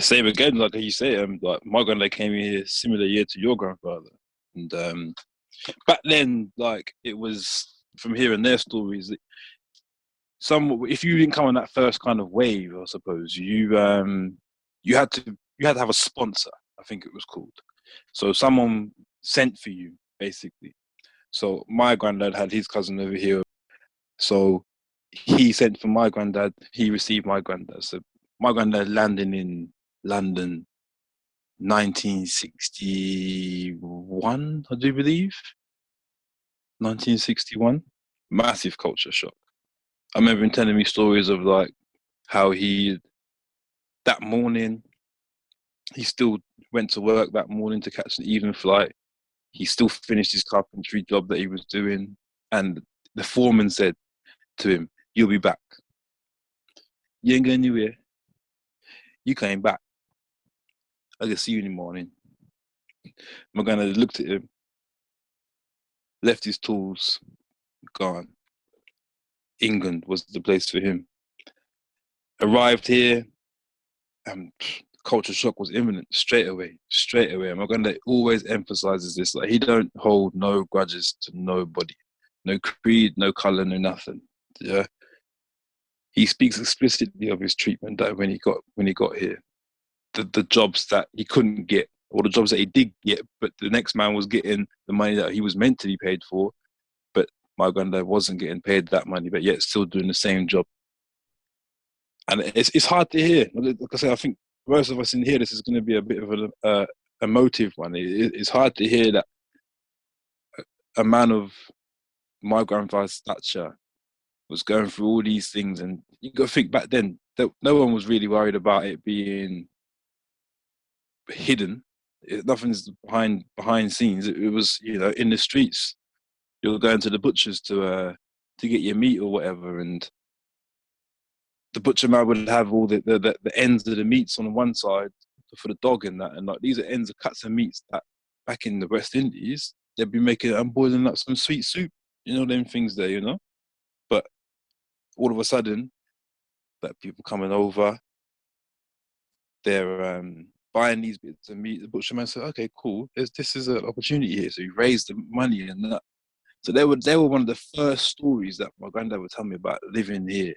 Same again, like you say, like my granddad came here similar year to your grandfather, and back then, like it was from hearing their stories. Some if you didn't come on that first kind of wave, I suppose you had to you had to have a sponsor. I think it was called. So someone sent for you basically. So my granddad had his cousin over here. So he sent for my granddad. He received my granddad. So my granddad landed in London 1961, I do believe. 1961. Massive culture shock. I remember him telling me stories of like how he that morning he still went to work that morning to catch an evening flight. He still finished his carpentry job that he was doing, and the foreman said to him, "You'll be back. You ain't going anywhere. You came back. I can see you in the morning." My granddad looked at him, left his tools, gone. England was the place for him. Arrived here, and culture shock was imminent straight away. Straight away. And my granddad always emphasizes this: like he don't hold no grudges to nobody, no creed, no color, no nothing. Yeah, he speaks explicitly of his treatment that when he got here, the jobs that he couldn't get, or the jobs that he did get, but the next man was getting the money that he was meant to be paid for, but my granddad wasn't getting paid that money, but yet still doing the same job. And it's hard to hear. Like I say, I think most of us in here, this is going to be a bit of a emotive one. It's hard to hear that a man of my grandfather's stature was going through all these things, and you got to think back then that no one was really worried about it being hidden. Nothing's behind scenes. It was in the streets. You're going to the butchers to get your meat or whatever, and the butcher man would have all the ends of the meats on one side for the dog and that, and like these are ends of cuts of meats that back in the West Indies they'd be making and boiling up some sweet soup, them things there. But all of a sudden, that people coming over, they're buying these bits of meat. The butcher man said, "Okay, cool. This is an opportunity here." So he raised the money and that. So they were one of the first stories that my granddad would tell me about living here